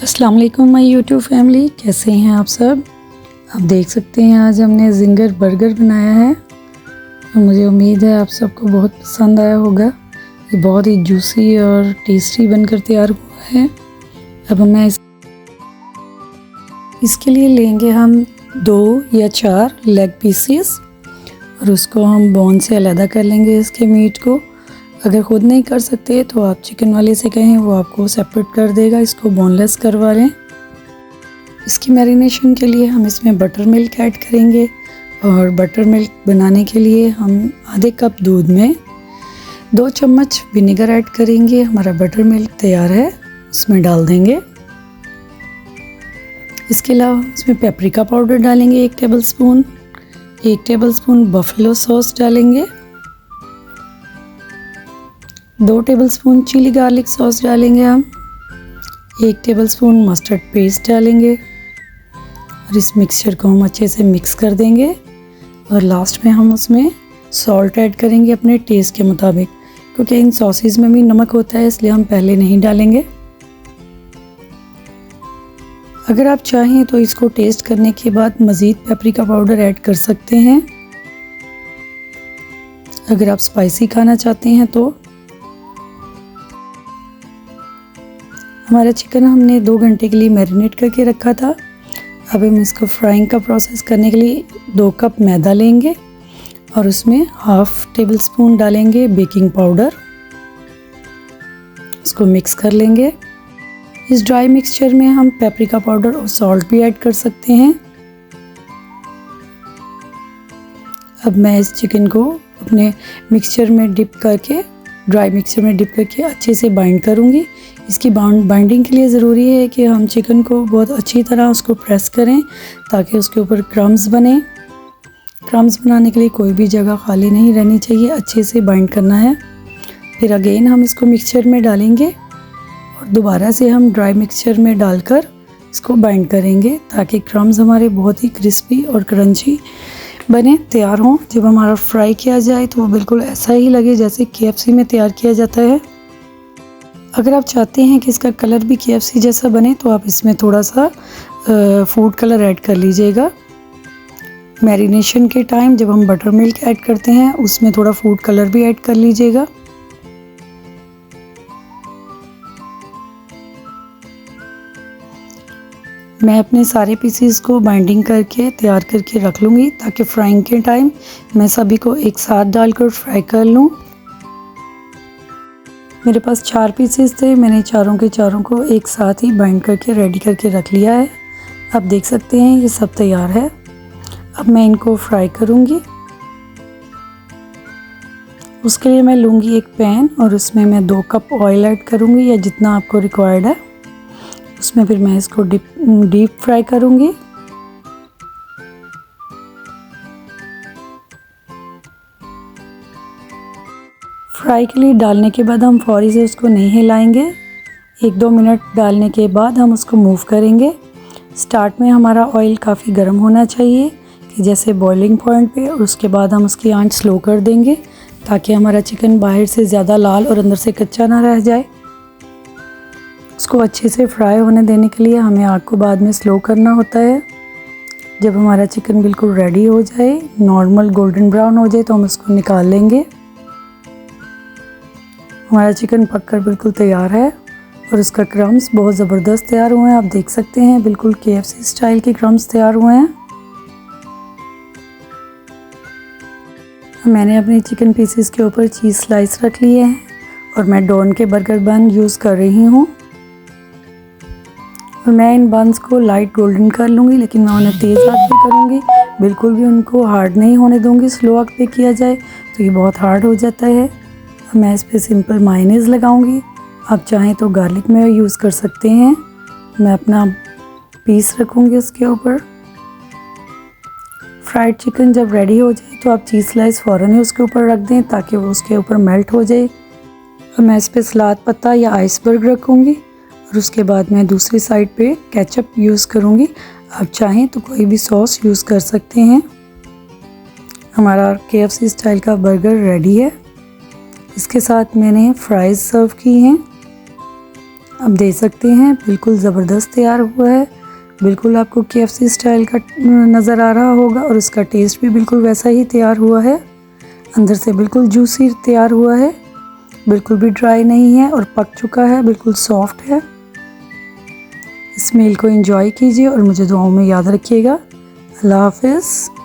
अस्सलाम वालेकुम my YouTube family, कैसे हैं आप सब। आप देख सकते हैं आज हमने जिंगर बर्गर बनाया है और मुझे उम्मीद है आप सबको बहुत पसंद आया होगा। ये बहुत ही जूसी और टेस्टी बनकर तैयार हुआ है। अब हमें इसके लिए लेंगे हम 2 या 4 लेग पीसेस और उसको हम बोन से अलग कर लेंगे इसके मीट को। अगर ख़ुद नहीं कर सकते तो आप चिकन वाले से कहें, वो आपको सेपरेट कर देगा। इसको बोनलेस करवा लें। इसकी मैरिनेशन के लिए हम इसमें बटर मिल्क ऐड करेंगे और बटर मिल्क बनाने के लिए हम आधे कप दूध में 2 चम्मच विनेगर ऐड करेंगे। हमारा बटर मिल्क तैयार है, उसमें डाल देंगे। इसके अलावा इसमें पेपरिका पाउडर डालेंगे 1 टेबलस्पून, 1 टेबलस्पून बफेलो सॉस डालेंगे, 2 टेबलस्पून चिली गार्लिक सॉस डालेंगे हम, 1 टेबलस्पून मस्टर्ड पेस्ट डालेंगे और इस मिक्सचर को हम अच्छे से मिक्स कर देंगे। और लास्ट में हम उसमें सॉल्ट ऐड करेंगे अपने टेस्ट के मुताबिक, क्योंकि इन सॉसेस में भी नमक होता है, इसलिए हम पहले नहीं डालेंगे। अगर आप चाहें तो इसको टेस्ट करने के बाद मज़ीद पेपरिका पाउडर ऐड कर सकते हैं। अगर आप स्पाइसी खाना चाहते हैं तो। हमारा चिकन हमने 2 घंटे के लिए मैरिनेट करके रखा था। अब हम इसको फ्राइंग का प्रोसेस करने के लिए 2 कप मैदा लेंगे और उसमें हाफ़ टेबल स्पून डालेंगे बेकिंग पाउडर। इसको मिक्स कर लेंगे। इस ड्राई मिक्सचर में हम पेपरिका पाउडर और सॉल्ट भी ऐड कर सकते हैं। अब मैं इस चिकन को अपने मिक्सचर में डिप करके, ड्राई मिक्सचर में डिप करके अच्छे से बाइंड करूँगी। इसकी बाइंडिंग के लिए ज़रूरी है कि हम चिकन को बहुत अच्छी तरह उसको प्रेस करें ताकि उसके ऊपर क्रम्स बने। क्रम्स बनाने के लिए कोई भी जगह खाली नहीं रहनी चाहिए, अच्छे से बाइंड करना है। फिर अगेन हम इसको मिक्सचर में डालेंगे और दोबारा से हम ड्राई मिक्सचर में डालकर इसको बाइंड करेंगे ताकि क्रम्स हमारे बहुत ही क्रिस्पी और क्रंची बने तैयार हों। जब हमारा फ्राई किया जाए तो वो बिल्कुल ऐसा ही लगे जैसे KFC में तैयार किया जाता है। अगर आप चाहते हैं कि इसका कलर भी KFC जैसा बने तो आप इसमें थोड़ा सा फूड कलर ऐड कर लीजिएगा। मैरिनेशन के टाइम जब हम बटर मिल्क ऐड करते हैं उसमें थोड़ा फूड कलर भी ऐड कर लीजिएगा। मैं अपने सारे पीसीस को बाइंडिंग करके तैयार करके रख लूँगी ताकि फ्राइंग के टाइम मैं सभी को एक साथ डालकर फ्राई कर लूँ। मेरे पास 4 पीसेस थे, मैंने चारों के चारों को एक साथ ही बाइंड करके रेडी करके रख लिया है। आप देख सकते हैं ये सब तैयार है। अब मैं इनको फ्राई करूँगी। उसके लिए मैं लूँगी एक पैन और उसमें मैं 2 कप ऑयल ऐड करूँगी या जितना आपको रिक्वायर्ड है। उसमें फिर मैं इसको डीप फ्राई करूँगी। फ्राई के लिए डालने के बाद हम फौरी से उसको नहीं हिलाएंगे। 1-2 मिनट डालने के बाद हम उसको मूव करेंगे। स्टार्ट में हमारा ऑयल काफ़ी गर्म होना चाहिए कि जैसे बॉइलिंग पॉइंट पे, और उसके बाद हम उसकी आंच स्लो कर देंगे ताकि हमारा चिकन बाहर से ज़्यादा लाल और अंदर से कच्चा ना रह जाए। उसको अच्छे से फ्राई होने देने के लिए हमें आग को बाद में स्लो करना होता है। जब हमारा चिकन बिल्कुल रेडी हो जाए, नॉर्मल गोल्डन ब्राउन हो जाए, तो हम उसको निकाल लेंगे। हमारा चिकन पककर बिल्कुल तैयार है और उसका क्रम्स बहुत ज़बरदस्त तैयार हुए हैं। आप देख सकते हैं बिल्कुल KFC स्टाइल के क्रम्स तैयार हुए हैं। मैंने अपने चिकन पीसेस के ऊपर चीज़ स्लाइस रख लिए हैं और मैं डॉन के बर्गर बन यूज़ कर रही हूँ। और मैं इन बंस को लाइट गोल्डन कर लूँगी, लेकिन मैं उन्हें तेज़ आंच पे करूँगी। बिल्कुल भी उनको हार्ड नहीं होने दूँगी। स्लो आंच पे किया जाए तो ये बहुत हार्ड हो जाता है। मैं इस पर सिंपल मायोनीज़ लगाऊंगी। आप चाहें तो गार्लिक में यूज़ कर सकते हैं। मैं अपना पीस रखूँगी उसके ऊपर। फ्राइड चिकन जब रेडी हो जाए तो आप चीज़ स्लाइस फ़ौरन ही उसके ऊपर रख दें ताकि वो उसके ऊपर मेल्ट हो जाए। और मैं इस पर सलाद पत्ता या आइसबर्ग रखूँगी और उसके बाद मैं दूसरी साइड पे केचप यूज़ करूँगी। आप चाहें तो कोई भी सॉस यूज़ कर सकते हैं। हमारा KFC स्टाइल का बर्गर रेडी है। इसके साथ मैंने फ्राइज़ सर्व की हैं। आप देख सकते हैं बिल्कुल ज़बरदस्त तैयार हुआ है। बिल्कुल आपको KFC स्टाइल का नज़र आ रहा होगा और इसका टेस्ट भी बिल्कुल वैसा ही तैयार हुआ है। अंदर से बिल्कुल जूसी तैयार हुआ है, बिल्कुल भी ड्राई नहीं है और पक चुका है, बिल्कुल सॉफ्ट है। इस मील को एंजॉय कीजिए और मुझे दुआओं में याद रखिएगा। अल्लाह हाफ़िज़।